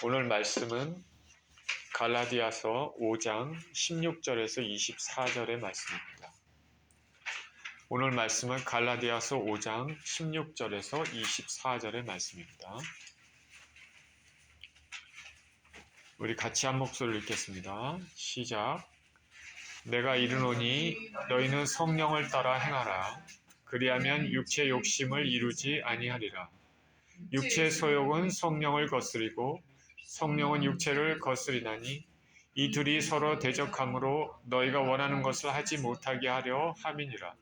오늘 말씀은 갈라디아서 5장 16절에서 24절의 말씀입니다. 오늘 말씀은 갈라디아서 5장 16절에서 24절의 말씀입니다. 우리 같이 한 목소리를 읽겠습니다. 시작. 내가 이르노니 너희는 성령을 따라 행하라. 그리하면 육체 욕심을 이루지 아니하리라. 육체의 소욕은 성령을 거스리고 성령은 육체를 거스리나니 이 둘이 서로 대적함으로 너희가 원하는 것을 하지 못하게 하려 함이니라.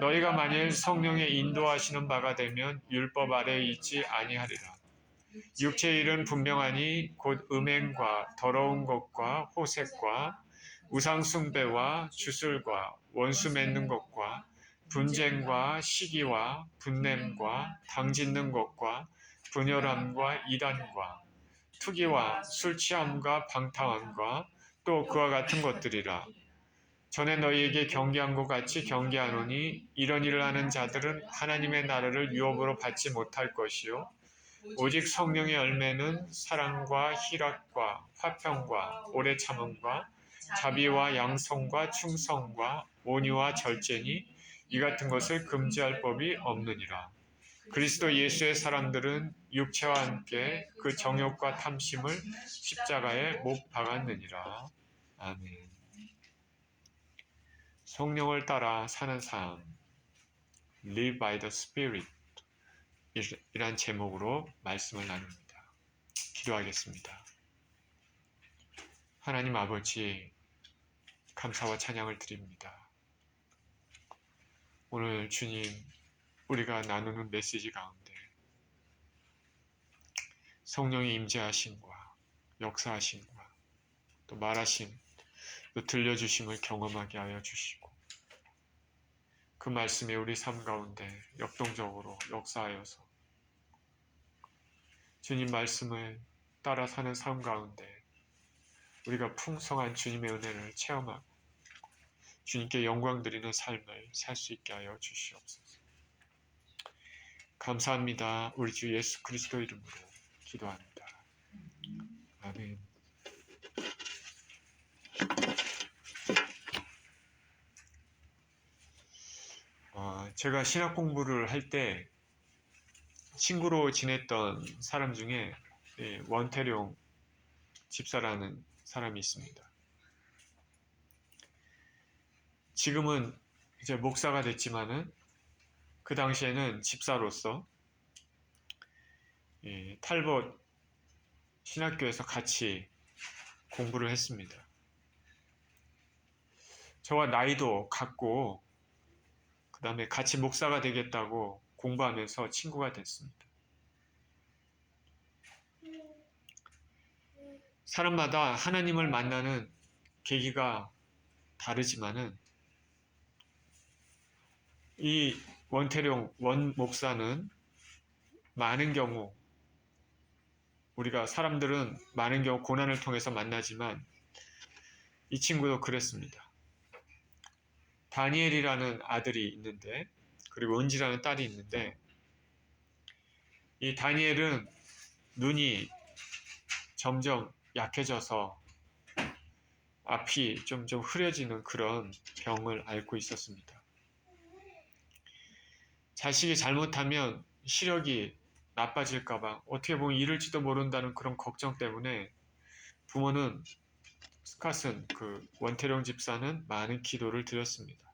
너희가 만일 성령의 인도하시는 바가 되면 율법 아래에 있지 아니하리라. 육체의 일은 분명하니 곧 음행과 더러운 것과 호색과 우상 숭배와 주술과 원수 맺는 것과 분쟁과 시기와 분냄과 당짓는 것과 분열함과 이단과 투기와 술 취함과 방탕함과 또 그와 같은 것들이라. 전에 너희에게 경계한 것 같이 경계하노니 이런 일을 하는 자들은 하나님의 나라를 유업으로 받지 못할 것이요 오직 성령의 열매는 사랑과 희락과 화평과 오래 참음과 자비와 양성과 충성과 온유와 절제니 이 같은 것을 금지할 법이 없느니라. 그리스도 예수의 사람들은 육체와 함께 그 정욕과 탐심을 십자가에 못 박았느니라. 아멘. 성령을 따라 사는 삶, Live by the Spirit 이란 제목으로 말씀을 나눕니다. 기도하겠습니다. 하나님 아버지, 감사와 찬양을 드립니다. 오늘 주님, 우리가 나누는 메시지 가운데 성령의 임재하심과 역사하심과 또 말하심, 또 들려주심을 경험하게 하여 주시고 그 말씀에 우리 삶 가운데 역동적으로 역사하여서 주님 말씀을 따라 사는 삶 가운데 우리가 풍성한 주님의 은혜를 체험하고 주님께 영광 드리는 삶을 살 수 있게 하여 주시옵소서. 감사합니다. 우리 주 예수 그리스도 이름으로 기도합니다. 아멘. 제가 신학 공부를 할 때 친구로 지냈던 사람 중에 원태룡 집사라는 사람이 있습니다. 지금은 이제 목사가 됐지만은 그 당시에는 집사로서 탈봇 신학교에서 같이 공부를 했습니다. 저와 나이도 같고 그 다음에 같이 목사가 되겠다고 공부하면서 친구가 됐습니다. 사람마다 하나님을 만나는 계기가 다르지만은 이 원태룡 원 목사는 많은 경우 우리가 사람들은 많은 경우 고난을 통해서 만나지만 이 친구도 그랬습니다. 다니엘이라는 아들이 있는데 그리고 은지라는 딸이 있는데 이 다니엘은 눈이 점점 약해져서 앞이 좀 흐려지는 그런 병을 앓고 있었습니다. 자식이 잘못하면 시력이 나빠질까봐 어떻게 보면 잃을지도 모른다는 그런 걱정 때문에 부모는 스캇은 그 원태룡 집사는 많은 기도를 드렸습니다.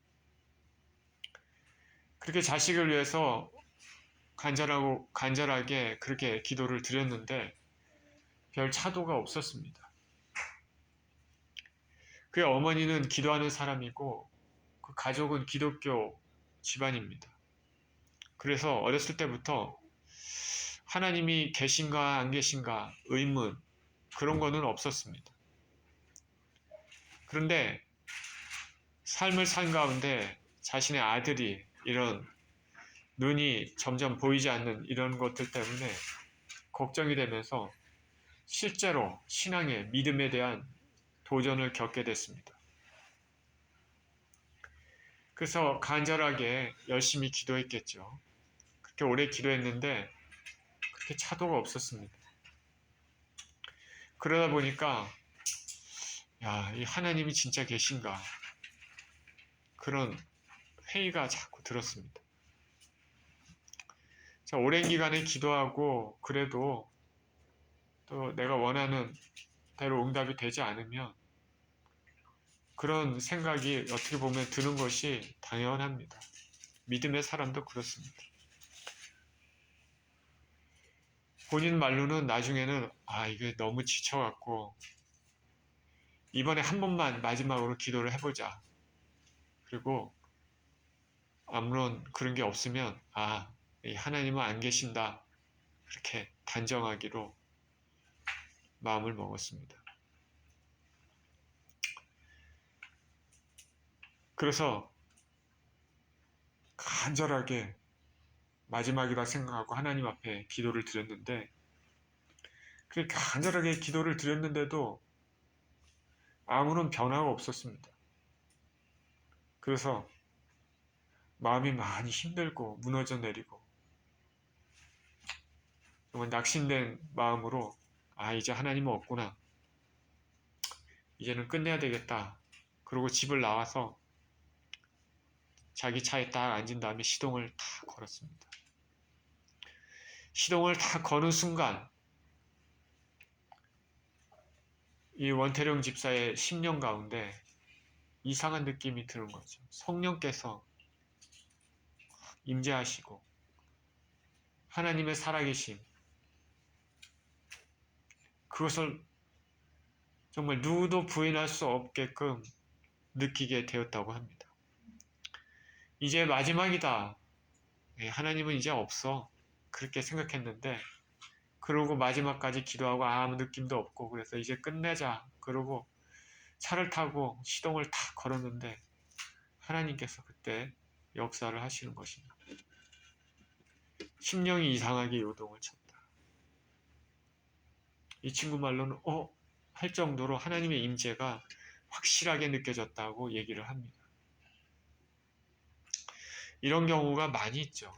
그렇게 자식을 위해서 간절하게 그렇게 기도를 드렸는데 별 차도가 없었습니다. 그의 어머니는 기도하는 사람이고 그 가족은 기독교 집안입니다. 그래서 어렸을 때부터 하나님이 계신가 안 계신가 의문 그런 거는 없었습니다. 그런데 삶을 산 가운데 자신의 아들이 이런 눈이 점점 보이지 않는 이런 것들 때문에 걱정이 되면서 실제로 신앙의 믿음에 대한 도전을 겪게 됐습니다. 그래서 간절하게 열심히 기도했겠죠. 그렇게 오래 기도했는데 그렇게 차도가 없었습니다. 그러다 보니까 야, 이 하나님이 진짜 계신가? 그런 회의가 자꾸 들었습니다. 자, 오랜 기간에 기도하고 그래도 또 내가 원하는 대로 응답이 되지 않으면 그런 생각이 어떻게 보면 드는 것이 당연합니다. 믿음의 사람도 그렇습니다. 본인 말로는 나중에는 이게 너무 지쳐갖고 이번에 한 번만 마지막으로 기도를 해보자. 그리고 아무런 그런 게 없으면 하나님은 안 계신다. 그렇게 단정하기로 마음을 먹었습니다. 그래서 간절하게 마지막이라 생각하고 하나님 앞에 기도를 드렸는데 그렇게 간절하게 기도를 드렸는데도 아무런 변화가 없었습니다. 그래서 마음이 많이 힘들고 무너져 내리고 정말 낙심된 마음으로 이제 하나님은 없구나. 이제는 끝내야 되겠다. 그리고 집을 나와서 자기 차에 딱 앉은 다음에 시동을 다 걸었습니다. 시동을 다 거는 순간 이 원태룡 집사의 심령 가운데 이상한 느낌이 드는 거죠. 성령께서 임재하시고 하나님의 살아계심 그것을 정말 누구도 부인할 수 없게끔 느끼게 되었다고 합니다. 이제 마지막이다. 하나님은 이제 없어. 그렇게 생각했는데 그러고 마지막까지 기도하고 아무 느낌도 없고 그래서 이제 끝내자. 그러고 차를 타고 시동을 다 걸었는데 하나님께서 그때 역사를 하시는 것입니다. 심령이 이상하게 요동을 쳤다. 이 친구 말로는 할 정도로 하나님의 임재가 확실하게 느껴졌다고 얘기를 합니다. 이런 경우가 많이 있죠.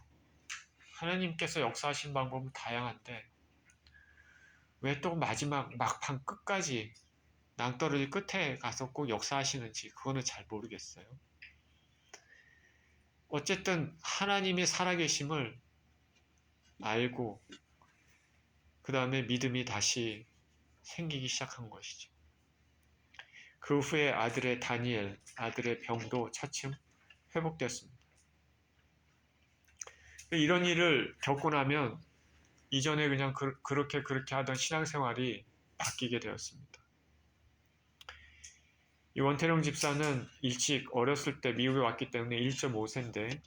하나님께서 역사하신 방법은 다양한데 왜 또 마지막 막판 끝까지 낭떠러지 끝에 가서 꼭 역사하시는지 그거는 잘 모르겠어요. 어쨌든 하나님의 살아계심을 알고 그 다음에 믿음이 다시 생기기 시작한 것이죠. 그 후에 아들의 다니엘, 아들의 병도 차츰 회복되었습니다. 이런 일을 겪고 나면 이전에 그냥 그렇게 하던 신앙생활이 바뀌게 되었습니다. 이 원태룡 집사는 일찍 어렸을 때 미국에 왔기 때문에 1.5세인데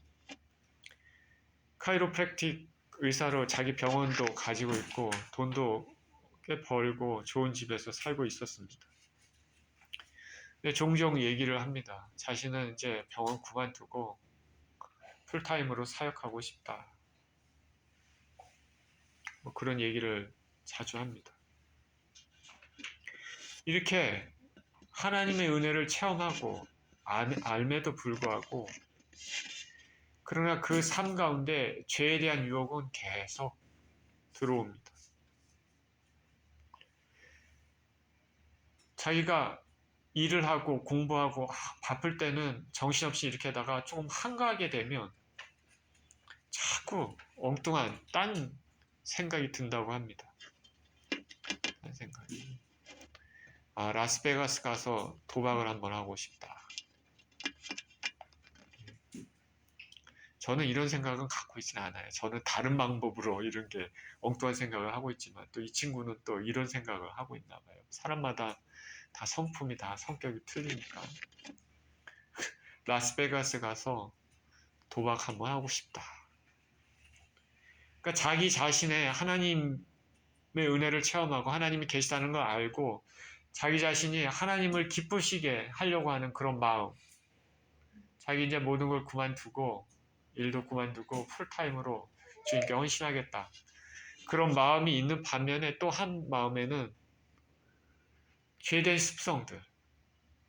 카이로프랙틱 의사로 자기 병원도 가지고 있고 돈도 꽤 벌고 좋은 집에서 살고 있었습니다. 근데 종종 얘기를 합니다. 자신은 이제 병원 그만두고 풀타임으로 사역하고 싶다. 그런 얘기를 자주 합니다. 이렇게 하나님의 은혜를 체험하고 알매도 불구하고 그러나 그 삶 가운데 죄에 대한 유혹은 계속 들어옵니다. 자기가 일을 하고 공부하고 바쁠 때는 정신없이 이렇게 하다가 조금 한가하게 되면 자꾸 엉뚱한 딴 생각이 든다고 합니다. 딴 생각이. 라스베가스 가서 도박을 한번 하고 싶다. 저는 이런 생각은 갖고 있지는 않아요. 저는 다른 방법으로 이런 게 엉뚱한 생각을 하고 있지만 또 이 친구는 또 이런 생각을 하고 있나 봐요. 사람마다 다 성품이 다 성격이 틀리니까. 라스베가스 가서 도박 한번 하고 싶다. 그러니까 자기 자신의 하나님의 은혜를 체험하고 하나님이 계시다는 걸 알고 자기 자신이 하나님을 기쁘시게 하려고 하는 그런 마음. 자기 이제 모든 걸 그만두고 일도 그만두고 풀타임으로 주님께 헌신하겠다. 그런 마음이 있는 반면에 또 한 마음에는 죄된 습성들.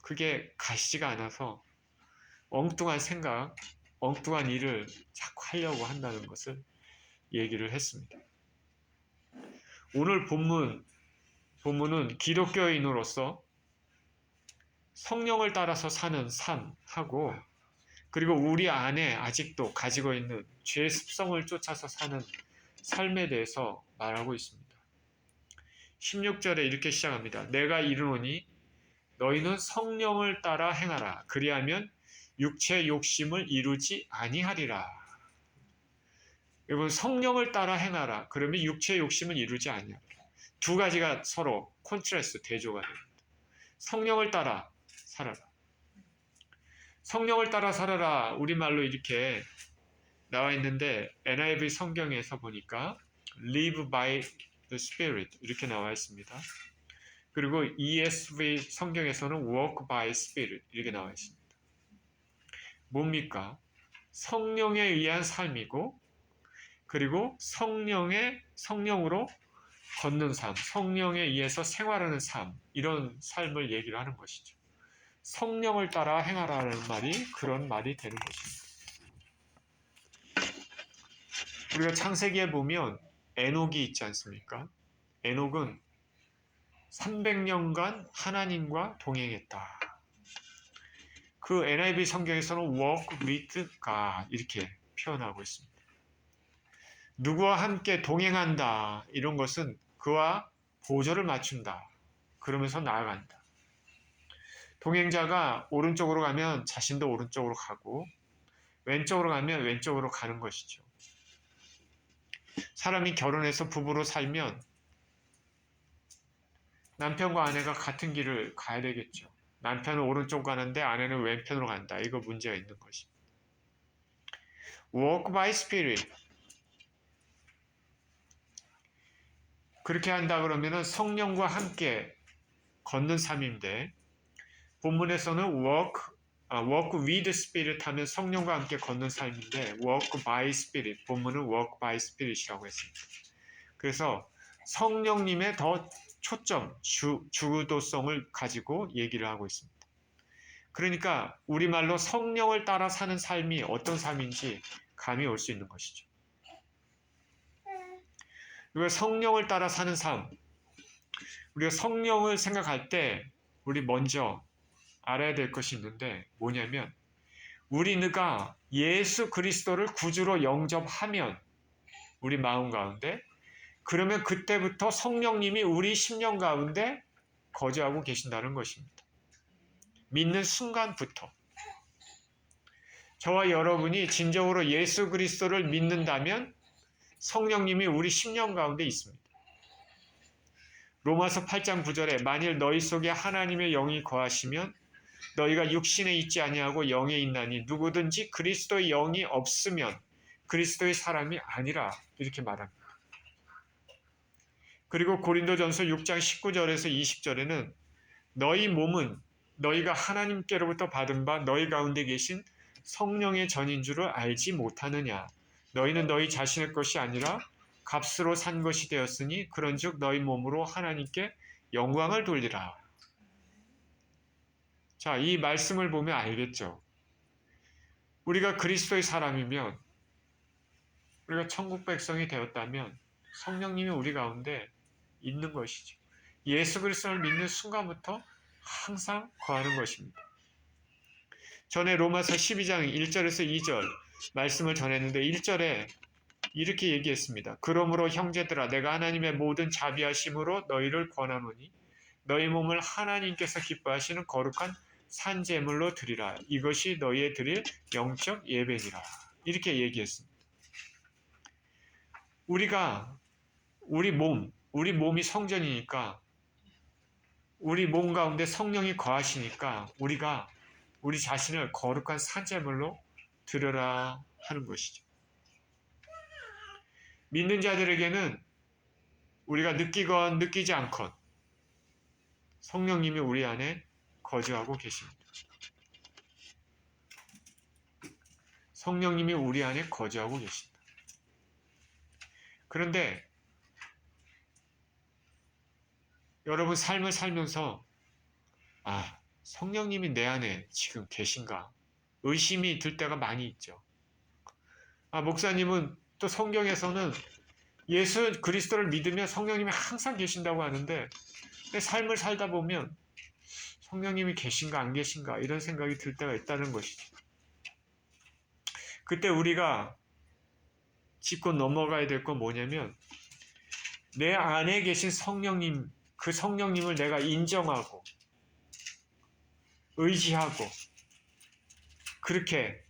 그게 가시지가 않아서 엉뚱한 생각, 엉뚱한 일을 자꾸 하려고 한다는 것을 얘기를 했습니다. 오늘 본문 본문은 기독교인으로서 성령을 따라서 사는 삶하고 그리고 우리 안에 아직도 가지고 있는 죄의 습성을 쫓아서 사는 삶에 대해서 말하고 있습니다. 16절에 이렇게 시작합니다. 내가 이르노니 너희는 성령을 따라 행하라. 그리하면 육체의 욕심을 이루지 아니하리라. 여러분, 성령을 따라 행하라. 그러면 육체의 욕심을 이루지 아니하리라. 두 가지가 서로 콘트라스트, 대조가 됩니다. 성령을 따라 살아라. 성령을 따라 살아라. 우리말로 이렇게 나와 있는데 NIV 성경에서 보니까 live by the Spirit 이렇게 나와 있습니다. 그리고 ESV 성경에서는 walk by Spirit 이렇게 나와 있습니다. 뭡니까? 성령에 의한 삶이고 그리고 성령으로 걷는 삶, 성령에 의해서 생활하는 삶, 이런 삶을 얘기를 하는 것이죠. 성령을 따라 행하라는 말이 그런 말이 되는 것입니다. 우리가 창세기에 보면 에녹이 있지 않습니까? 에녹은 300년간 하나님과 동행했다. 그 NIV 성경에서는 walk with God 이렇게 표현하고 있습니다. 누구와 함께 동행한다. 이런 것은 그와 보조를 맞춘다. 그러면서 나아간다. 동행자가 오른쪽으로 가면 자신도 오른쪽으로 가고 왼쪽으로 가면 왼쪽으로 가는 것이죠. 사람이 결혼해서 부부로 살면 남편과 아내가 같은 길을 가야 되겠죠. 남편은 오른쪽 가는데 아내는 왼편으로 간다. 이거 문제가 있는 것입니다. Walk by Spirit. 그렇게 한다 그러면 성령과 함께 걷는 삶인데 본문에서는 walk with Spirit 하면 성령과 함께 걷는 삶인데 walk by Spirit, 본문은 walk by Spirit이라고 했습니다. 그래서 성령님의 더 초점, 주도성을 가지고 얘기를 하고 있습니다. 그러니까 우리말로 성령을 따라 사는 삶이 어떤 삶인지 감이 올 수 있는 것이죠. 우리가 성령을 따라 사는 삶, 우리가 성령을 생각할 때 우리 먼저 알아야 될 것이 있는데 뭐냐면 우리가 예수 그리스도를 구주로 영접하면 우리 마음 가운데 그러면 그때부터 성령님이 우리 심령 가운데 거주하고 계신다는 것입니다. 믿는 순간부터 저와 여러분이 진정으로 예수 그리스도를 믿는다면 성령님이 우리 심령 가운데 있습니다. 로마서 8장 9절에 만일 너희 속에 하나님의 영이 거하시면 너희가 육신에 있지 아니하고 영에 있나니 누구든지 그리스도의 영이 없으면 그리스도의 사람이 아니라 이렇게 말합니다. 그리고 고린도전서 6장 19절에서 20절에는 너희 몸은 너희가 하나님께로부터 받은 바 너희 가운데 계신 성령의 전인 줄을 알지 못하느냐. 너희는 너희 자신의 것이 아니라 값으로 산 것이 되었으니 그런즉 너희 몸으로 하나님께 영광을 돌리라. 자, 이 말씀을 보면 알겠죠. 우리가 그리스도의 사람이면 우리가 천국 백성이 되었다면 성령님이 우리 가운데 있는 것이죠. 예수 그리스도를 믿는 순간부터 항상 거하는 것입니다. 전에 로마서 12장 1절에서 2절 말씀을 전했는데 1절에 이렇게 얘기했습니다. 그러므로 형제들아 내가 하나님의 모든 자비하심으로 너희를 권하노니 너희 몸을 하나님께서 기뻐하시는 거룩한 산제물로 드리라. 이것이 너희의 드릴 영적 예배니라. 이렇게 얘기했습니다. 우리 몸이 성전이니까 우리 몸 가운데 성령이 거하시니까 우리가 우리 자신을 거룩한 산제물로 드려라 하는 것이죠. 믿는 자들에게는 우리가 느끼건 느끼지 않건 성령님이 우리 안에 거주하고 계십니다. 성령님이 우리 안에 거주하고 계십니다. 그런데 여러분 삶을 살면서 성령님이 내 안에 지금 계신가? 의심이 들 때가 많이 있죠. 목사님은 또 성경에서는 예수 그리스도를 믿으면 성령님이 항상 계신다고 하는데 근데 삶을 살다 보면 성령님이 계신가 안 계신가 이런 생각이 들 때가 있다는 것이죠. 그때 우리가 짚고 넘어가야 될 건 뭐냐면 내 안에 계신 성령님, 그 성령님을 내가 인정하고 의지하고 그렇게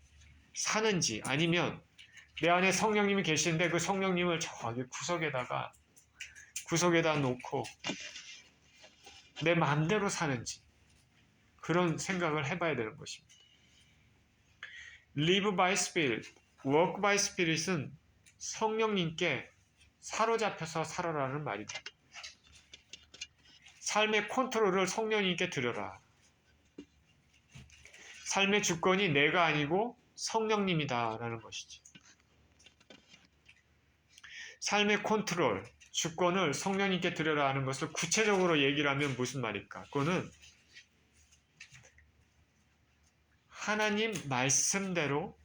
사는지, 아니면 내 안에 성령님이 계시는데 그 성령님을 저기 구석에다 놓고 내 마음대로 사는지, 그런 생각을 해봐야 되는 것입니다. Live by Spirit, Work by Spirit은 성령님께 사로잡혀서 살아라는 말입니다. 삶의 컨트롤을 성령님께 드려라. 삶의 주권이 내가 아니고 성령님이다라는 것이죠. 삶의 컨트롤, 주권을 성령님께 드려라 하는 것을 구체적으로 얘기를 하면 무슨 말일까? 그거는 하나님 말씀대로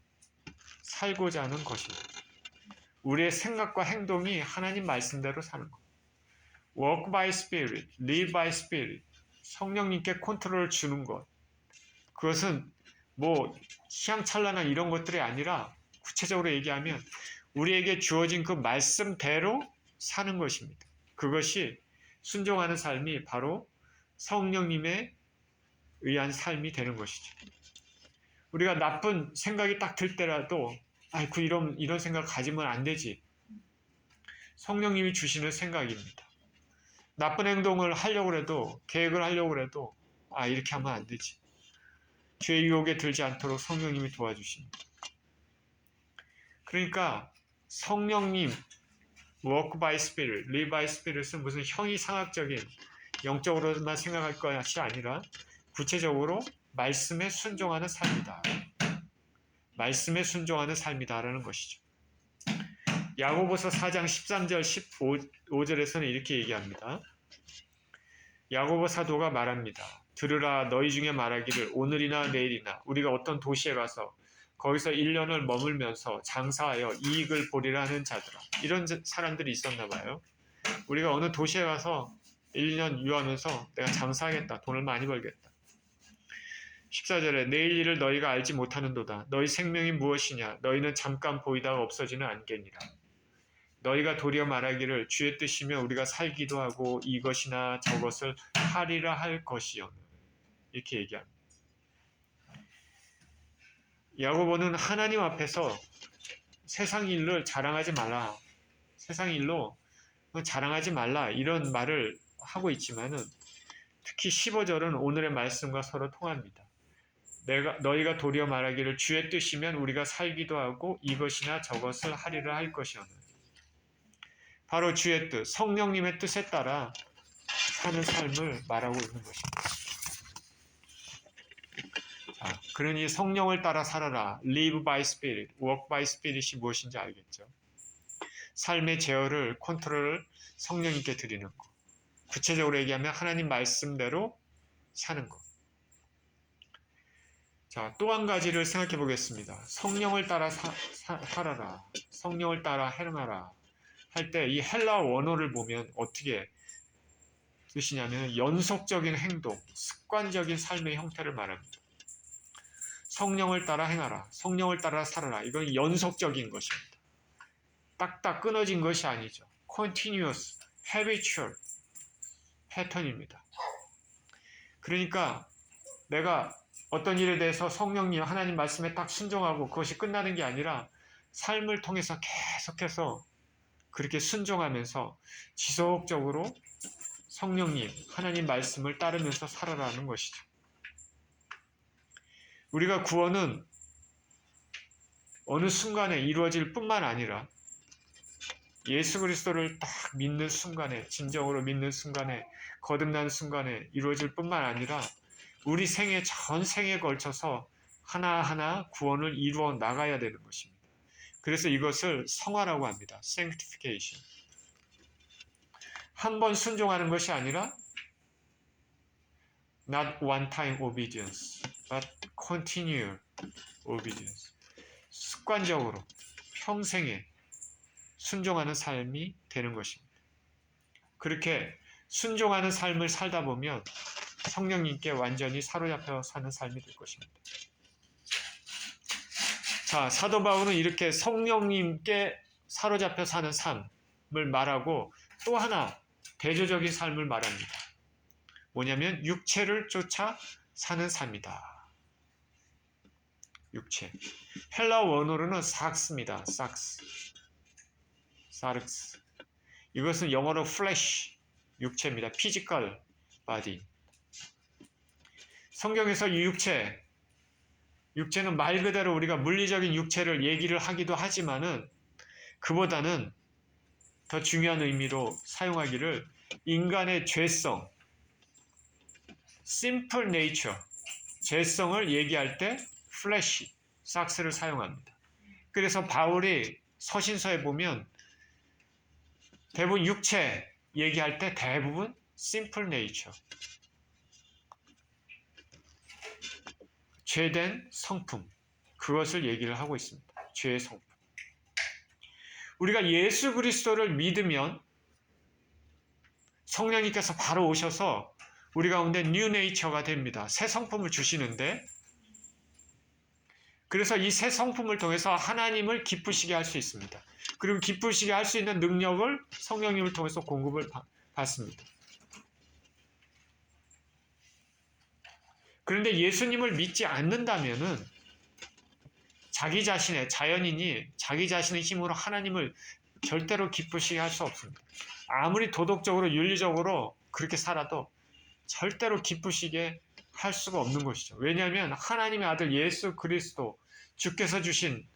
살고자 하는 것입니다. 우리의 생각과 행동이 하나님 말씀대로 사는 것. Walk by Spirit, Live by Spirit. 성령님께 컨트롤을 주는 것. 그것은 뭐 희양찬란한 이런 것들이 아니라 구체적으로 얘기하면 우리에게 주어진 그 말씀대로 사는 것입니다. 그것이 순종하는 삶이 바로 성령님에 의한 삶이 되는 것이죠. 우리가 나쁜 생각이 딱 들 때라도 아이고 이런 생각 가지면 안 되지. 성령님이 주시는 생각입니다. 나쁜 행동을 하려고 해도, 계획을 하려고 해도 이렇게 하면 안 되지. 죄의 유혹에 들지 않도록 성령님이 도와주십니다. 그러니까 성령님, work by spirit, live by spirit은 무슨 형이상학적인 영적으로만 생각할 것이 아니라 구체적으로 말씀에 순종하는 삶이다. 말씀에 순종하는 삶이다라는 것이죠. 야고보서 4장 13절 15절에서는 이렇게 얘기합니다. 야고보 사도가 말합니다. 들으라, 너희 중에 말하기를 오늘이나 내일이나 우리가 어떤 도시에 가서 거기서 1년을 머물면서 장사하여 이익을 보리라 하는 자들아. 이런 사람들이 있었나 봐요. 우리가 어느 도시에 가서 1년 유하면서 내가 장사하겠다, 돈을 많이 벌겠다. 14절에 내일 일을 너희가 알지 못하는도다. 너희 생명이 무엇이냐? 너희는 잠깐 보이다가 없어지는 안개니라. 너희가 도리어 말하기를 주의 뜻이며 우리가 살기도 하고 이것이나 저것을 하리라 할 것이요. 이렇게 얘기합니다. 야고보는 하나님 앞에서 세상 일을 자랑하지 말라. 세상 일로 자랑하지 말라. 이런 말을 하고 있지만은 특히 15절은 오늘의 말씀과 서로 통합니다. 너희가 도리어 말하기를 주의 뜻이면 우리가 살기도 하고 이것이나 저것을 하리라 할 것이오늘. 바로 주의 뜻, 성령님의 뜻에 따라 사는 삶을 말하고 있는 것입니다. 자, 그러니 성령을 따라 살아라. Live by Spirit, Work by Spirit이 무엇인지 알겠죠? 삶의 제어를, 컨트롤을 성령님께 드리는 것. 구체적으로 얘기하면 하나님 말씀대로 사는 것. 자, 또 한 가지를 생각해 보겠습니다. 성령을 따라 살아라. 성령을 따라 행하라. 할 때 이 헬라어 원어를 보면 어떻게 뜻이냐면 연속적인 행동, 습관적인 삶의 형태를 말합니다. 성령을 따라 행하라. 성령을 따라 살아라. 이건 연속적인 것입니다. 딱딱 끊어진 것이 아니죠. continuous, habitual 패턴입니다. 그러니까 내가 어떤 일에 대해서 성령님, 하나님 말씀에 딱 순종하고 그것이 끝나는 게 아니라 삶을 통해서 계속해서 그렇게 순종하면서 지속적으로 성령님, 하나님 말씀을 따르면서 살아라는 것이죠. 우리가 구원은 어느 순간에 이루어질 뿐만 아니라 예수 그리스도를 딱 믿는 순간에, 진정으로 믿는 순간에, 거듭난 순간에 이루어질 뿐만 아니라 우리 생애 전 생에 걸쳐서 하나하나 구원을 이루어 나가야 되는 것입니다. 그래서 이것을 성화라고 합니다. sanctification. 한 번 순종하는 것이 아니라 not one time obedience, but continual obedience. 습관적으로 평생에 순종하는 삶이 되는 것입니다. 그렇게 순종하는 삶을 살다 보면 성령님께 완전히 사로잡혀 사는 삶이 될 것입니다. 자, 사도 바울은 이렇게 성령님께 사로잡혀 사는 삶을 말하고 또 하나 대조적인 삶을 말합니다. 뭐냐면 육체를 쫓아 사는 삶이다. 육체. 헬라 원어로는 삭스입니다. 사르스. 이것은 영어로 flesh, 육체입니다. physical body. 성경에서 이 육체는 말 그대로 우리가 물리적인 육체를 얘기를 하기도 하지만은 그보다는 더 중요한 의미로 사용하기를 인간의 죄성, simple nature, 죄성을 얘기할 때 flesh, 삭스를 사용합니다. 그래서 바울이 서신서에 보면 대부분 육체 얘기할 때 대부분 simple nature, 죄된 성품, 그것을 얘기를 하고 있습니다. 죄의 성품. 우리가 예수 그리스도를 믿으면 성령님께서 바로 오셔서 우리 가운데 뉴 네이처가 됩니다. 새 성품을 주시는데, 그래서 이 새 성품을 통해서 하나님을 기쁘시게 할 수 있습니다. 그리고 기쁘시게 할 수 있는 능력을 성령님을 통해서 공급을 받습니다. 그런데 예수님을 믿지 않는다면은 자연인이 자기 자신의 힘으로 하나님을 절대로 기쁘시게 할 수 없습니다. 아무리 도덕적으로 윤리적으로 그렇게 살아도 절대로 기쁘시게 할 수가 없는 것이죠. 왜냐하면 하나님의 아들 예수 그리스도 주께서 주신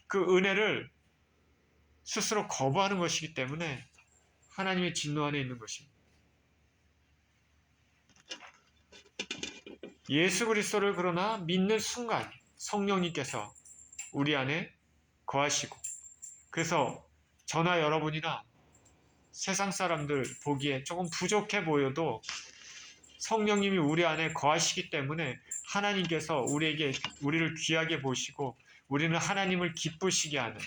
그 은혜를 스스로 거부하는 것이기 때문에 하나님의 진노 안에 있는 것입니다. 예수 그리스도를 그러나 믿는 순간 성령님께서 우리 안에 거하시고, 그래서 저나 여러분이나 세상 사람들 보기에 조금 부족해 보여도 성령님이 우리 안에 거하시기 때문에 하나님께서 우리를 귀하게 보시고 우리는 하나님을 기쁘시게 하는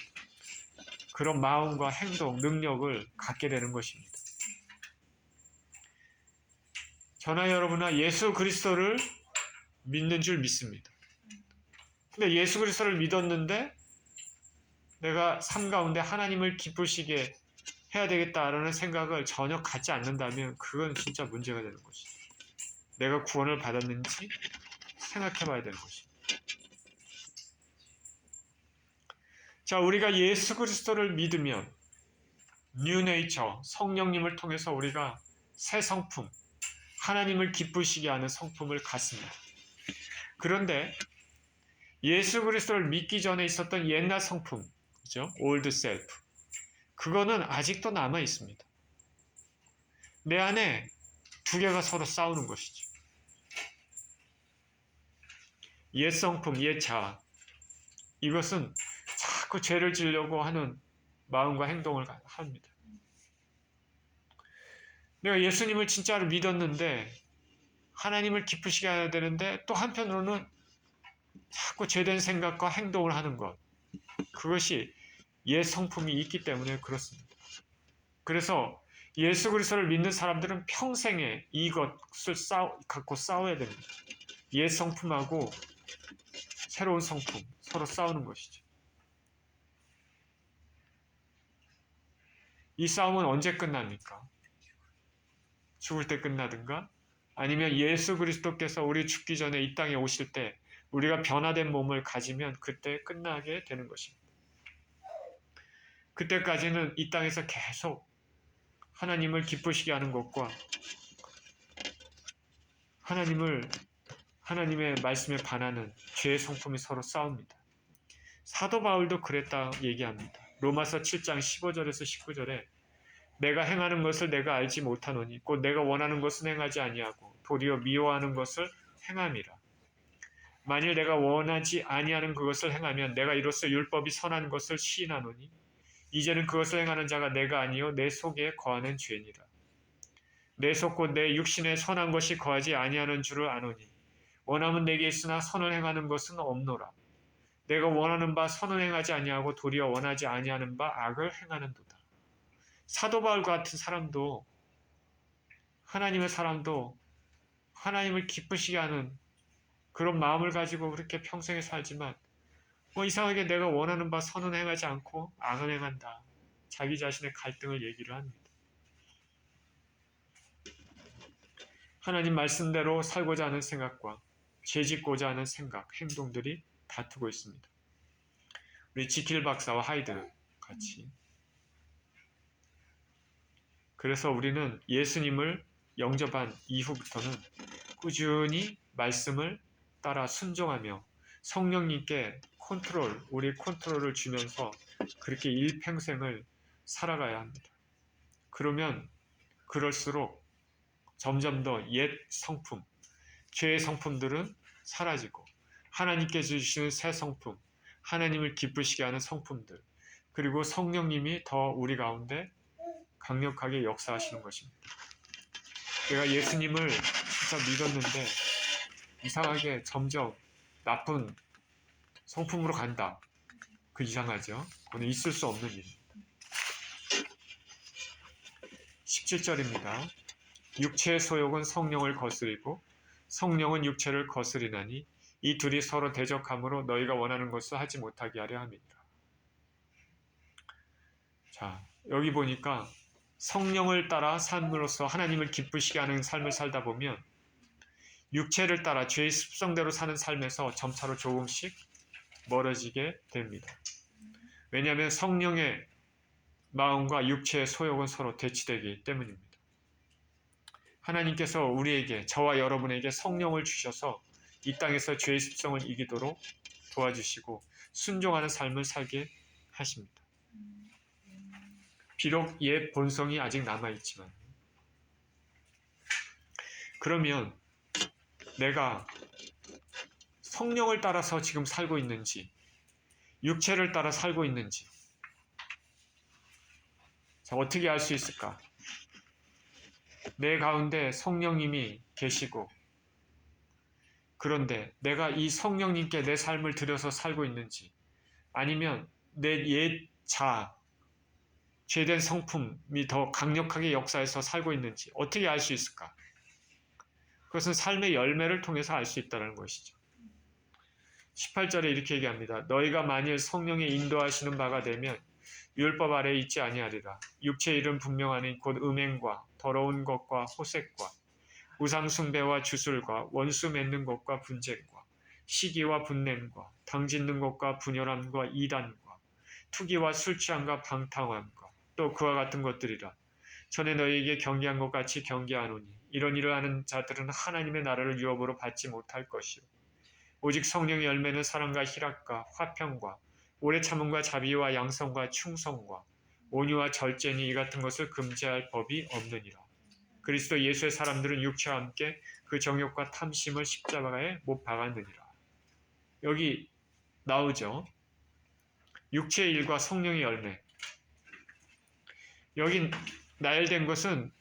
그런 마음과 행동, 능력을 갖게 되는 것입니다. 저나 여러분은 예수 그리스도를 믿는 줄 믿습니다. 근데 예수 그리스도를 믿었는데 내가 삶 가운데 하나님을 기쁘시게 해야 되겠다라는 생각을 전혀 갖지 않는다면 그건 진짜 문제가 되는 것이죠. 내가 구원을 받았는지 생각해 봐야 되는 것입니다. 자, 우리가 예수 그리스도를 믿으면 뉴 네이처, 성령님을 통해서 우리가 새 성품, 하나님을 기쁘시게 하는 성품을 갖습니다. 그런데 예수 그리스도를 믿기 전에 있었던 옛날 성품, 그죠? old self. 그거는 아직도 남아 있습니다. 내 안에 두 개가 서로 싸우는 것이죠. 옛 성품, 옛 자아. 이것은 자꾸 죄를 지으려고 하는 마음과 행동을 합니다. 내가 예수님을 진짜로 믿었는데 하나님을 기쁘시게 해야 되는데 또 한편으로는 자꾸 죄된 생각과 행동을 하는 것. 그것이 옛 성품이 있기 때문에 그렇습니다. 그래서 예수 그리스도를 믿는 사람들은 평생에 이것을 갖고 싸워야 됩니다. 옛 성품하고 새로운 성품, 서로 싸우는 것이죠. 이 싸움은 언제 끝납니까? 죽을 때 끝나든가 아니면 예수 그리스도께서 우리 죽기 전에 이 땅에 오실 때 우리가 변화된 몸을 가지면 그때 끝나게 되는 것입니다. 그때까지는 이 땅에서 계속 하나님을 기쁘시게 하는 것과 하나님의 말씀에 반하는 죄의 성품이 서로 싸웁니다. 사도 바울도 그랬다 얘기합니다. 로마서 7장 15절에서 19절에 내가 행하는 것을 내가 알지 못하노니 곧 내가 원하는 것은 행하지 아니하고 도리어 미워하는 것을 행함이라. 만일 내가 원하지 아니하는 그것을 행하면 내가 이로써 율법이 선한 것을 시인하노니 이제는 그것을 행하는 자가 내가 아니요 내 속에 거하는 죄니라. 내 속 곧 내 육신에 선한 것이 거하지 아니하는 줄을 아노니 원함은 내게 있으나 선을 행하는 것은 없노라. 내가 원하는 바 선을 행하지 아니하고 도리어 원하지 아니하는 바 악을 행하는도다. 사도 바울 같은 사람도 하나님의 사람도 하나님을 기쁘시게 하는 그런 마음을 가지고 그렇게 평생에 살지만 이상하게 내가 원하는 바 선은 행하지 않고 악은 행한다. 자기 자신의 갈등을 얘기를 합니다. 하나님 말씀대로 살고자 하는 생각과 죄짓고자 하는 생각, 행동들이 다투고 있습니다. 우리 지킬 박사와 하이드 같이. 그래서 우리는 예수님을 영접한 이후부터는 꾸준히 말씀을 따라 순종하며 성령님께 우리 컨트롤을 주면서 그렇게 일평생을 살아가야 합니다. 그럴수록 점점 더 옛 성품, 죄의 성품들은 사라지고 하나님께서 주시는 새 성품, 하나님을 기쁘시게 하는 성품들, 그리고 성령님이 더 우리 가운데 강력하게 역사하시는 것입니다. 내가 예수님을 진짜 믿었는데 이상하게 점점 나쁜 성품으로 간다. 그 이상하죠? 그건 있을 수 없는 일입니다. 17절입니다. 육체의 소욕은 성령을 거스리고 성령은 육체를 거스리나니 이 둘이 서로 대적함으로 너희가 원하는 것을 하지 못하게 하려 함이니라. 자, 여기 보니까 성령을 따라 삶으로써 하나님을 기쁘시게 하는 삶을 살다 보면 육체를 따라 죄의 습성대로 사는 삶에서 점차로 조금씩 멀어지게 됩니다. 왜냐하면 성령의 마음과 육체의 소욕은 서로 대치되기 때문입니다. 하나님께서 우리에게, 저와 여러분에게 성령을 주셔서 이 땅에서 죄의 습성을 이기도록 도와주시고 순종하는 삶을 살게 하십니다. 비록 옛 본성이 아직 남아있지만, 그러면 내가 성령을 따라서 지금 살고 있는지 육체를 따라 살고 있는지 자, 어떻게 알 수 있을까? 내 가운데 성령님이 계시고 그런데 내가 이 성령님께 내 삶을 들여서 살고 있는지 아니면 내 옛 죄된 성품이 더 강력하게 역사해서 살고 있는지 어떻게 알 수 있을까? 그것은 삶의 열매를 통해서 알 수 있다는 것이죠. 18절에 이렇게 얘기합니다. 너희가 만일 성령의 인도하시는 바가 되면 율법 아래에 있지 아니하리라. 육체의 일은 분명하니 곧 음행과 더러운 것과 호색과 우상 숭배와 주술과 원수 맺는 것과 분쟁과 시기와 분냄과 당짓는 것과 분열함과 이단과 투기와 술 취함과 방탕함과 또 그와 같은 것들이라. 전에 너희에게 경계한 것 같이 경계하노니 이런 일을 하는 자들은 하나님의 나라를 유업으로 받지 못할 것이요 오직 성령의 열매는 사랑과 희락과 화평과 오래 참음과 자비와 양성과 충성과 온유와 절제니 이 같은 것을 금지할 법이 없느니라. 그리스도 예수의 사람들은 육체와 함께 그 정욕과 탐심을 십자가에 못 박았느니라. 여기 나오죠. 육체의 일과 성령의 열매. 여기 나열된 것은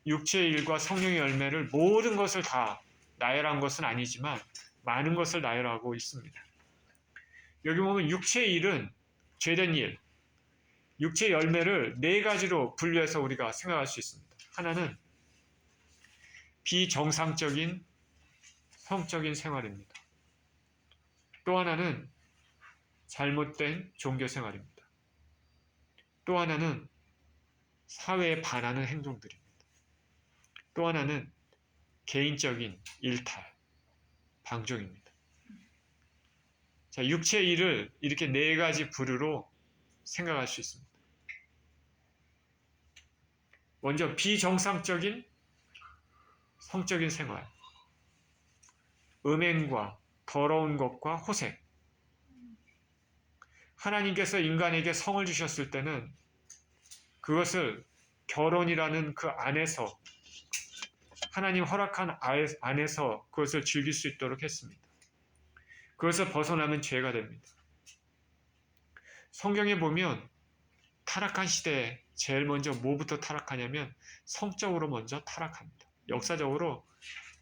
육체의 일과 성령의 열매를 모든 것을 다 나열한 것은 아니지만 많은 것을 나열하고 있습니다. 여기 보면 육체의 일은 죄된 일, 육체의 열매를 네 가지로 분류해서 우리가 생각할 수 있습니다. 하나는 비정상적인 성적인 생활입니다. 또 하나는 잘못된 종교 생활입니다. 또 하나는 사회에 반하는 행동들입니다. 또 하나는 개인적인 일탈, 방종입니다. 자, 육체의 일을 이렇게 네 가지 부류로 생각할 수 있습니다. 먼저 비정상적인 성적인 생활, 음행과 더러운 것과 호색. 하나님께서 인간에게 성을 주셨을 때는 그것을 결혼이라는 그 안에서 하나님 허락한 안에서 그것을 즐길 수 있도록 했습니다. 그것을 벗어나면 죄가 됩니다. 성경에 보면 타락한 시대에 제일 먼저 뭐부터 타락하냐면 성적으로 먼저 타락합니다. 역사적으로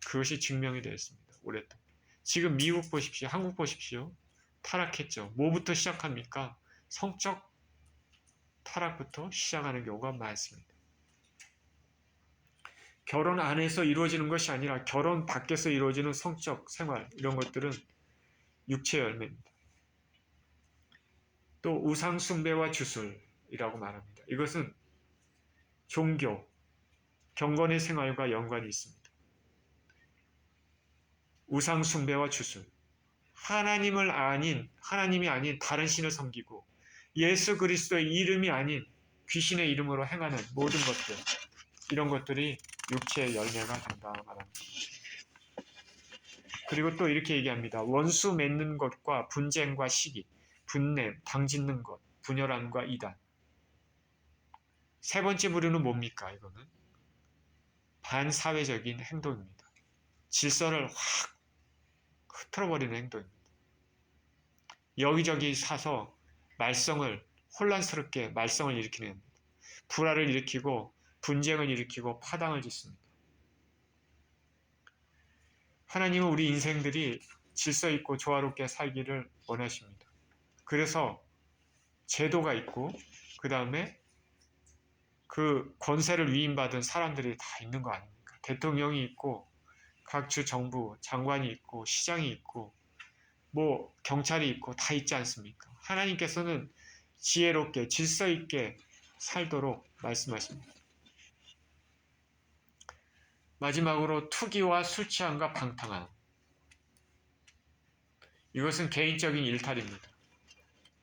그것이 증명이 되어 있습니다. 오랫동안. 지금 미국 보십시오. 한국 보십시오. 타락했죠. 뭐부터 시작합니까? 성적 타락부터 시작하는 경우가 많습니다. 결혼 안에서 이루어지는 것이 아니라 결혼 밖에서 이루어지는 성적 생활, 이런 것들은 육체의 열매입니다. 또 우상 숭배와 주술이라고 말합니다. 이것은 종교, 경건의 생활과 연관이 있습니다. 우상 숭배와 주술, 하나님이 아닌 다른 신을 섬기고 예수 그리스도의 이름이 아닌 귀신의 이름으로 행하는 모든 것들, 이런 것들이 육체의 열매가 된다 말합니다. 그리고 또 이렇게 얘기합니다. 원수 맺는 것과 분쟁과 시기, 분냄, 당짓는 것, 분열함과 이단. 세 번째 부류는 뭡니까? 이거는 반사회적인 행동입니다. 질서를 확 흐트러버리는 행동입니다. 여기저기 사서 혼란스럽게 말썽을 일으키는 겁니다. 불화를 일으키고 분쟁을 일으키고 파당을 짓습니다. 하나님은 우리 인생들이 질서 있고 조화롭게 살기를 원하십니다. 그래서 제도가 있고 그 다음에 그 권세를 위임받은 사람들이 다 있는 거 아닙니까? 대통령이 있고 각 주 정부 장관이 있고 시장이 있고 뭐 경찰이 있고 다 있지 않습니까? 하나님께서는 지혜롭게 질서 있게 살도록 말씀하십니다. 마지막으로 투기와 술 취함과 방탕함. 이것은 개인적인 일탈입니다.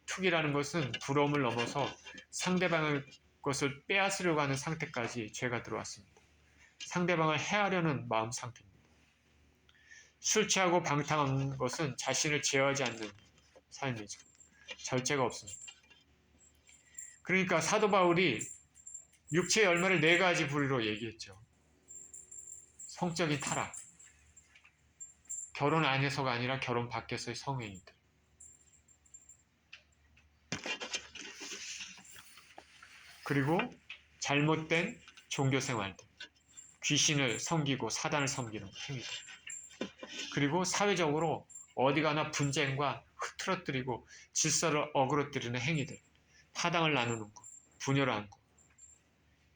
투기라는 것은 부러움을 넘어서 상대방의 것을 빼앗으려고 하는 상태까지 죄가 들어왔습니다. 상대방을 해하려는 마음 상태입니다. 술 취하고 방탕한 것은 자신을 제어하지 않는 삶이죠. 절제가 없습니다. 그러니까 사도 바울이 육체의 열매를 4가지 부류로 얘기했죠. 성적인 타락, 결혼 안에서가 아니라 결혼 밖에서의 성행위들, 그리고 잘못된 종교생활들, 귀신을 섬기고 사단을 섬기는 행위들, 그리고 사회적으로 어디 가나 분쟁과 흐트러뜨리고 질서를 어그러뜨리는 행위들, 파당을 나누는 것, 분열한 것,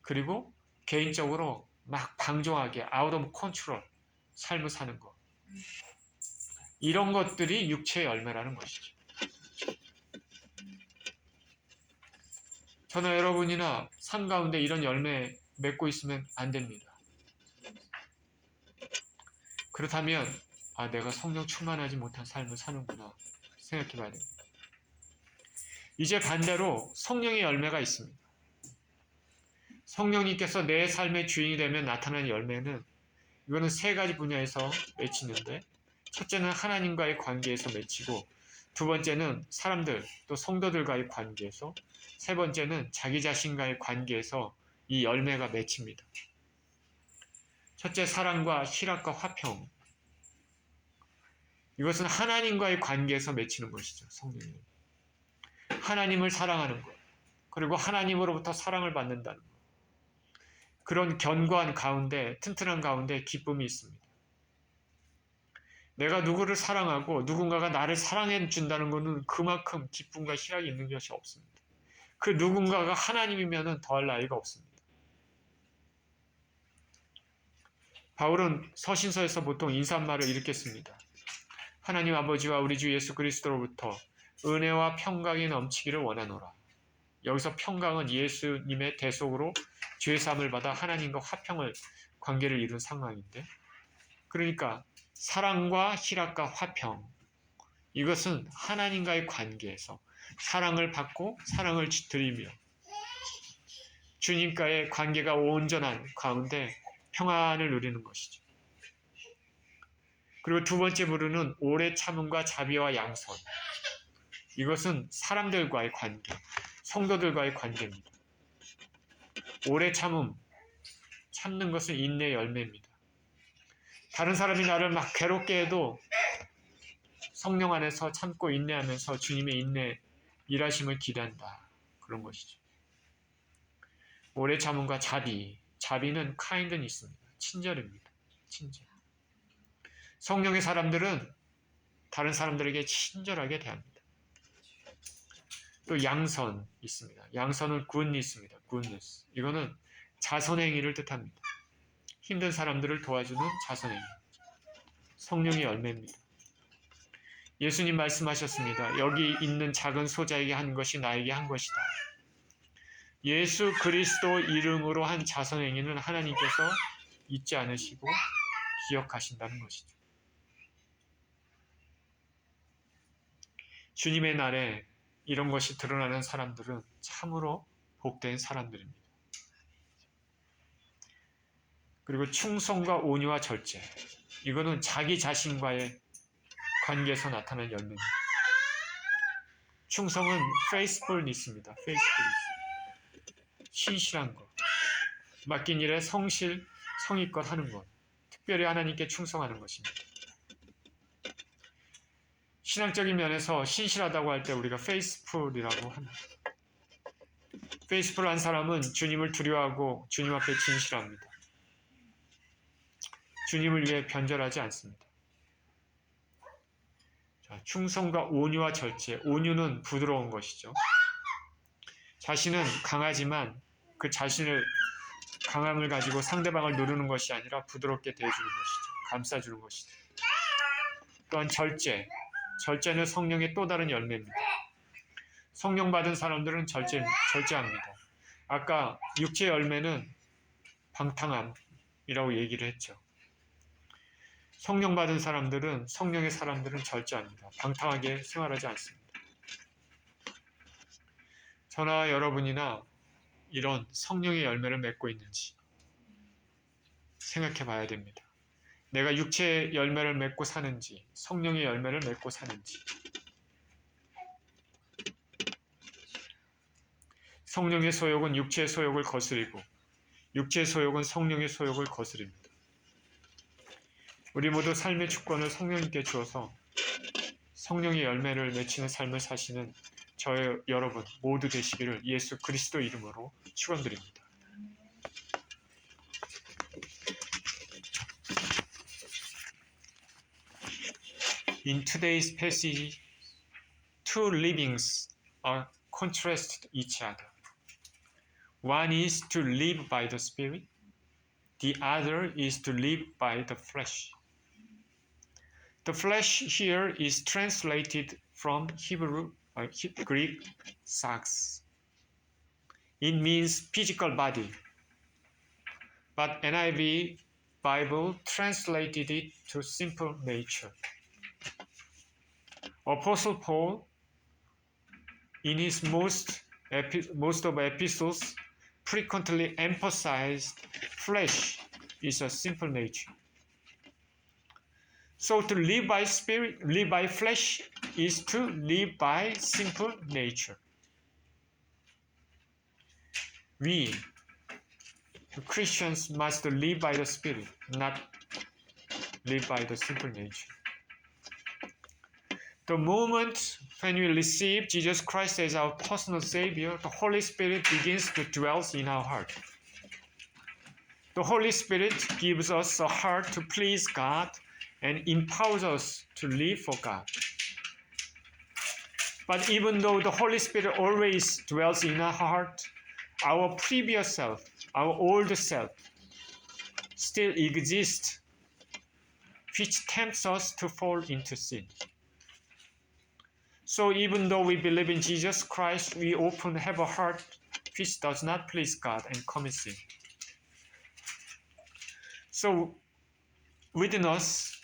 그리고 개인적으로 막 방종하게 아웃 오브 컨트롤 삶을 사는 것, 이런 것들이 육체의 열매라는 것이죠. 저는 여러분이나 삶 가운데 이런 열매 맺고 있으면 안 됩니다. 그렇다면 내가 성령 충만하지 못한 삶을 사는구나 생각해 봐야 됩니다. 이제 반대로 성령의 열매가 있습니다. 성령님께서 내 삶의 주인이 되면 나타나는 열매는 이거는 3가지 분야에서 맺히는데, 첫째는 하나님과의 관계에서 맺히고, 두 번째는 사람들 또 성도들과의 관계에서, 세 번째는 자기 자신과의 관계에서 이 열매가 맺힙니다. 첫째, 사랑과 희락과 화평. 이것은 하나님과의 관계에서 맺히는 것이죠. 성령님. 하나님을 사랑하는 것, 그리고 하나님으로부터 사랑을 받는다는 것. 그런 견고한 가운데, 튼튼한 가운데 기쁨이 있습니다. 내가 누구를 사랑하고 누군가가 나를 사랑해 준다는 것은 그만큼 기쁨과 희락이 있는 것이 없습니다. 그 누군가가 하나님이면 더할 나위가 없습니다. 바울은 서신서에서 보통 인사말을 이렇게 씁니다. 하나님 아버지와 우리 주 예수 그리스도로부터 은혜와 평강이 넘치기를 원하노라. 여기서 평강은 예수님의 대속으로 죄사함을 받아 하나님과 화평을 관계를 이룬 상황인데, 그러니까 사랑과 희락과 화평, 이것은 하나님과의 관계에서 사랑을 받고 사랑을 드리며 주님과의 관계가 온전한 가운데 평안을 누리는 것이죠. 그리고 두 번째 부류는 오래 참음과 자비와 양선. 이것은 사람들과의 관계, 성도들과의 관계입니다. 오래 참는 것은 인내의 열매입니다. 다른 사람이 나를 막 괴롭게 해도 성령 안에서 참고 인내하면서 주님의 인내 일하심을 기대한다. 그런 것이죠. 오래 참음과 자비. 자비는 kind는 있습니다. 친절입니다. 친절. 성령의 사람들은 다른 사람들에게 친절하게 대합니다. 또 양선 있습니다. 양선은 굿이 있습니다. goodness. 이거는 자선행위를 뜻합니다. 힘든 사람들을 도와주는 자선행위. 성령의 열매입니다. 예수님 말씀하셨습니다. 여기 있는 작은 소자에게 한 것이 나에게 한 것이다. 예수 그리스도 이름으로 한 자선행위는 하나님께서 잊지 않으시고 기억하신다는 것이죠. 주님의 날에 이런 것이 드러나는 사람들은 참으로 복된 사람들입니다. 그리고 충성과 온유와 절제. 이거는 자기 자신과의 관계에서 나타나는 열매입니다. 충성은 faithfulness입니다. 신실한 것. 맡긴 일에 성의껏 하는 것. 특별히 하나님께 충성하는 것입니다. 신앙적인 면에서 신실하다고 할 때 우리가 faithful이라고 합니다. faithful한 사람은 주님을 두려워하고 주님 앞에 진실합니다. 주님을 위해 변절하지 않습니다. 자, 충성과 온유와 절제. 온유는 부드러운 것이죠. 자신은 강하지만 그 자신을 강함을 가지고 상대방을 누르는 것이 아니라 부드럽게 대해주는 것이죠. 감싸주는 것이죠. 또한 절제. 절제는 성령의 또 다른 열매입니다. 성령 받은 사람들은 절제합니다. 아까 육체 열매는 방탕함이라고 얘기를 했죠. 성령 받은 사람들은, 성령의 사람들은 절제합니다. 방탕하게 생활하지 않습니다. 저나 여러분이나 이런 성령의 열매를 맺고 있는지 생각해 봐야 됩니다. 내가 육체의 열매를 맺고 사는지, 성령의 열매를 맺고 사는지. 성령의 소욕은 육체의 소욕을 거스리고, 육체의 소욕은 성령의 소욕을 거스립니다. 우리 모두 삶의 주권을 성령님께 주어서 성령의 열매를 맺히는 삶을 사시는 저의 여러분 모두 되시기를 예수 그리스도 이름으로 축원드립니다. In today's passage, two livings are contrasted each other. One is to live by the Spirit, the other is to live by the flesh. The flesh here is translated from Greek sarx. It means physical body, but NIV Bible translated it to simple nature. Apostle Paul, in his most of epistles, frequently emphasized flesh is a simple nature. So to live by spirit, live by flesh is to live by simple nature. We, Christians, must live by the Spirit, not live by the simple nature. The moment when we receive Jesus Christ as our personal Savior, the Holy Spirit begins to dwell in our heart. The Holy Spirit gives us a heart to please God and empowers us to live for God. But even though the Holy Spirit always dwells in our heart, our previous self, our old self, still exists, which tempts us to fall into sin. So even though we believe in Jesus Christ, we often have a heart which does not please God and commit sin. So within us,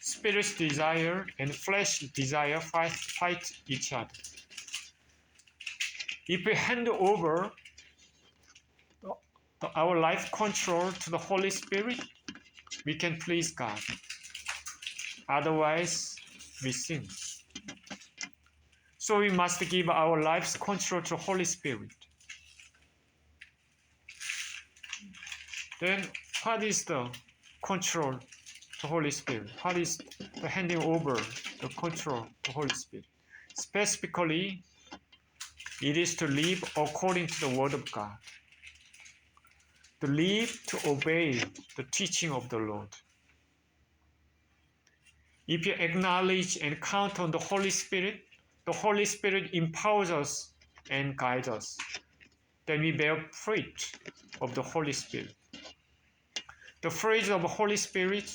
spirit's desire and flesh desire fight each other. If we hand over our life control to the Holy Spirit, we can please God. Otherwise, we sin. So we must give our life's control to the Holy Spirit. Then, what is the control to the Holy Spirit? What is the handing over the control to the Holy Spirit? Specifically, it is to live according to the Word of God. To live to obey the teaching of the Lord. If you acknowledge and count on the Holy Spirit empowers us and guides us. Then we bear fruit of the Holy Spirit. The phrase of Holy Spirit,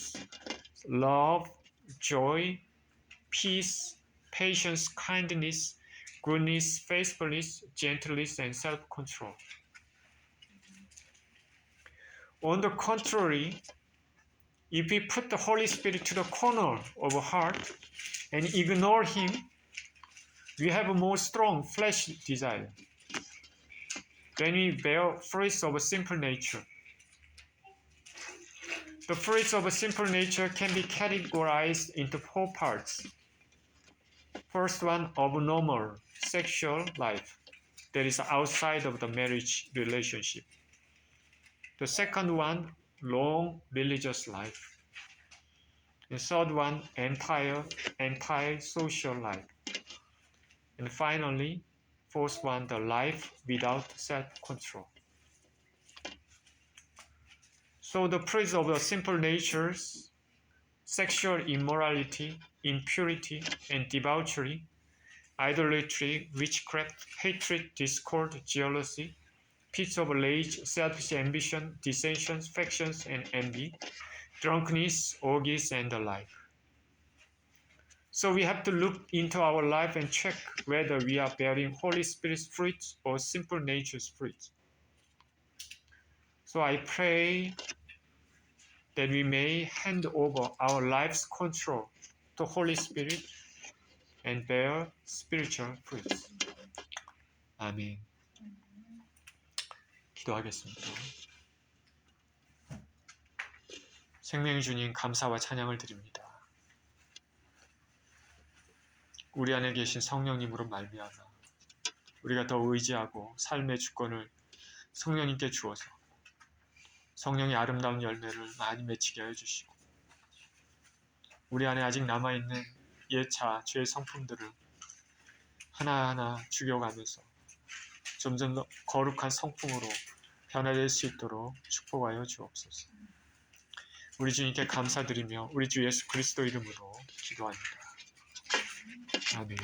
love, joy, peace, patience, kindness, goodness, faithfulness, gentleness, and self-control. On the contrary, if we put the Holy Spirit to the corner of our heart and ignore Him, we have a more strong flesh desire. Then we bear fruits of a simple nature. The fruits of a simple nature can be categorized into 4 parts. First one, abnormal sexual life that is outside of the marriage relationship. The second one, long religious life. The third one, anti-social life. And finally, fourth one, the life without self-control. So the fruits of the simple natures, sexual immorality, impurity, and debauchery, idolatry, witchcraft, hatred, discord, jealousy, fits of rage, selfish ambition, dissensions, factions, and envy, drunkenness, orgies, and the like. So we have to look into our life and check whether we are bearing Holy Spirit's fruits or simple nature's fruits. So I pray that we may hand over our life's control to Holy Spirit and bear spiritual fruits. 아멘. 기도하겠습니다. 생명의 주님, 감사와 찬양을 드립니다. 우리 안에 계신 성령님으로 말미암아 우리가 더 의지하고 삶의 주권을 성령님께 주어서 성령의 아름다운 열매를 많이 맺히게 하여 주시고, 우리 안에 아직 남아있는 예차 죄의 성품들을 하나하나 죽여가면서 점점 더 거룩한 성품으로 변화될 수 있도록 축복하여 주옵소서. 우리 주님께 감사드리며 우리 주 예수 그리스도 이름으로 기도합니다. 아멘.